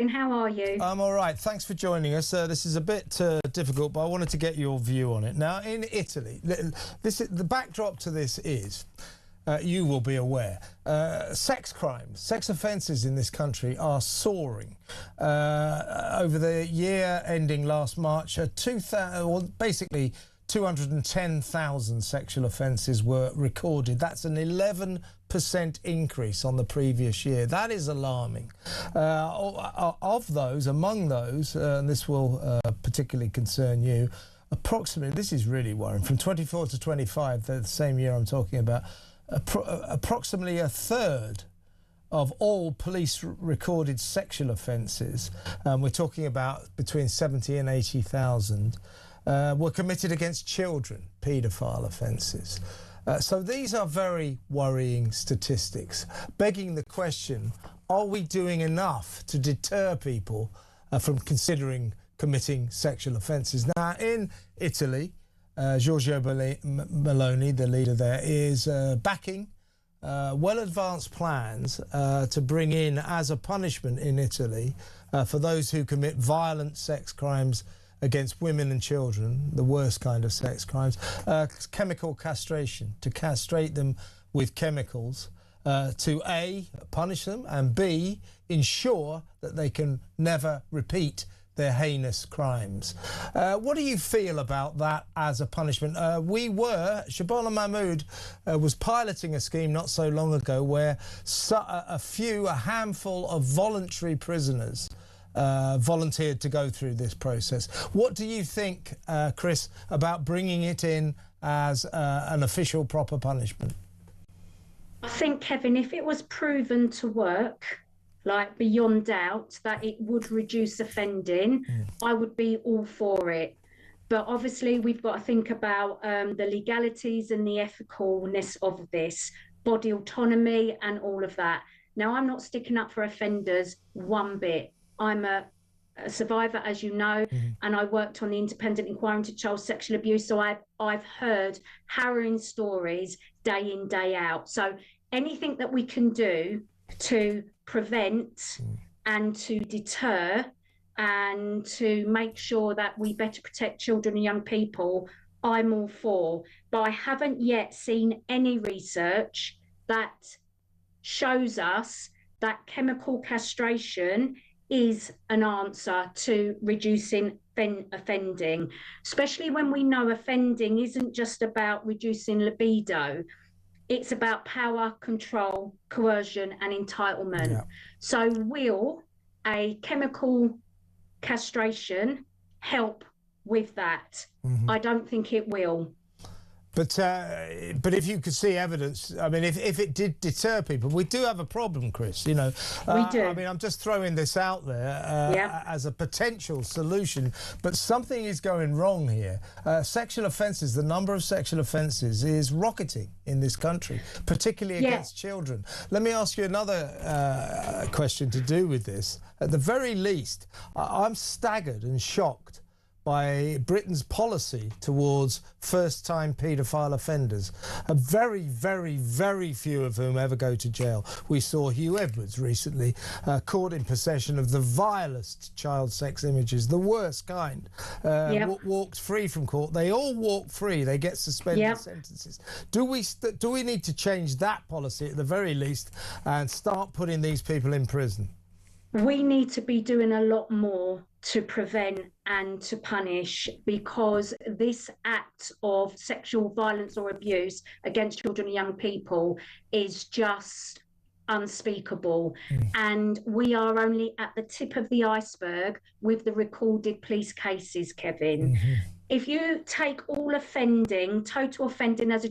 How are you? I'm all right. Thanks for joining us. This is a bit difficult, but I wanted to get your view on it. Now, in Italy, the backdrop to this is, you will be aware, sex crimes, sex offences in this country are soaring. Over the year ending last March, 210,000 sexual offences were recorded. That's an 11% increase on the previous year. That is alarming. Of those, among those, and this will particularly concern you, approximately, this is really worrying, from 24 to 25, the same year I'm talking about, approximately a third of all police recorded sexual offences, we're talking about between 70 and 80,000, were committed against children, paedophile offences. So these are very worrying statistics, begging the question, are we doing enough to deter people from considering committing sexual offences? Now, in Italy, Giorgio Meloni, the leader there, is backing well-advanced plans to bring in, as a punishment in Italy, for those who commit violent sex crimes against women and children, the worst kind of sex crimes, chemical castration, to castrate them with chemicals, to A, punish them, and B, ensure that they can never repeat their heinous crimes. What do you feel about that as a punishment? Shabana Mahmood was piloting a scheme not so long ago where a handful of voluntary prisoners volunteered to go through this process. What do you think, Chris, about bringing it in as an official proper punishment? I think, Kevin, if it was proven to work, like beyond doubt, that it would reduce offending, I would be all for it. But obviously, we've got to think about the legalities and the ethicalness of this, body autonomy and all of that. Now, I'm not sticking up for offenders one bit. I'm a survivor, as you know, and I worked on the independent inquiry into child sexual abuse. So I've heard harrowing stories day in, day out. So anything that we can do to prevent and to deter and to make sure that we better protect children and young people, I'm all for. But I haven't yet seen any research that shows us that chemical castration is an answer to reducing offending, especially when we know offending isn't just about reducing libido. It's about power, control, coercion, and entitlement. Yeah. So will a chemical castration help with that? I don't think it will. But if you could see evidence, I mean, if it did deter people, we do have a problem, Chris, you know. We do. I mean, I'm just throwing this out there as a potential solution, but something is going wrong here. Sexual offences, the number of sexual offences is rocketing in this country, particularly against children. Let me ask you another question to do with this. At the very least, I'm staggered and shocked by Britain's policy towards first-time paedophile offenders. Very, very, very few of whom ever go to jail. We saw Hugh Edwards recently caught in possession of the vilest child sex images, the worst kind, walked free from court. They all walk free. They get suspended sentences. Do we need to change that policy at the very least and start putting these people in prison? We need to be doing a lot more to prevent and to punish, because this act of sexual violence or abuse against children and young people is just unspeakable. And we are only at the tip of the iceberg with the recorded police cases, Kevin. If you take all offending, total offending as a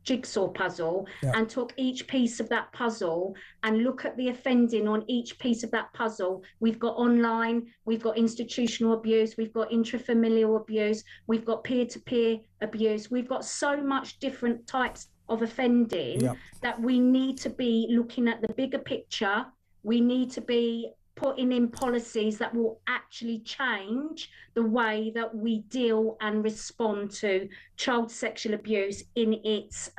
jigsaw puzzle and took each piece of that puzzle and look at the offending on each piece of that puzzle, we've got online, we've got institutional abuse, we've got intrafamilial abuse, we've got peer-to-peer abuse, we've got so much different types of offending that we need to be looking at the bigger picture. We need to be putting in policies that will actually change the way that we deal and respond to child sexual abuse in its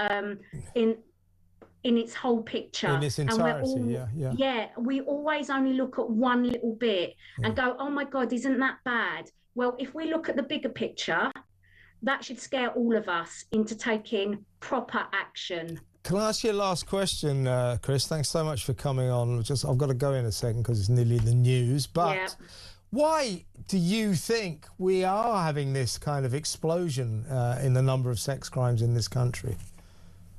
in its whole picture. In its entirety, yeah. We always only look at one little bit and go, oh my God, isn't that bad? Well, if we look at the bigger picture, that should scare all of us into taking proper action. Can I ask you a last question, Chris? Thanks so much for coming on. I've got to go in a second because it's nearly the news. But why do you think we are having this kind of explosion in the number of sex crimes in this country?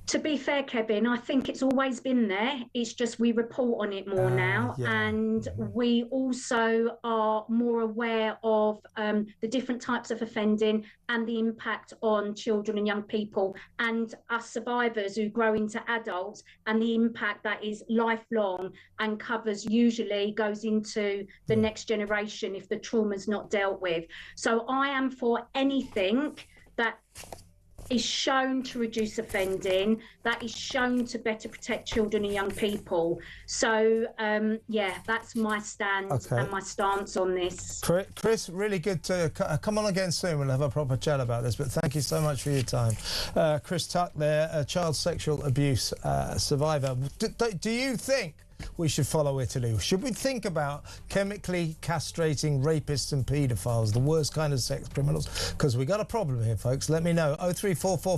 To be fair, Kevin, I think it's always been there. It's just we report on it more now. And we also are more aware of the different types of offending and the impact on children and young people and us survivors who grow into adults, and the impact that is lifelong and goes into the next generation if the trauma's not dealt with. So I am for anything that is shown to reduce offending, that is shown to better protect children and young people. So, that's my stand and my stance on this. Chris, really good to come on again soon. We'll have a proper chat about this, but thank you so much for your time. Chris Tuck there, a child sexual abuse survivor. Do you think we should follow Italy? Should we think about chemically castrating rapists and paedophiles, the worst kind of sex criminals? Because we got a problem here, folks. Let me know. 03444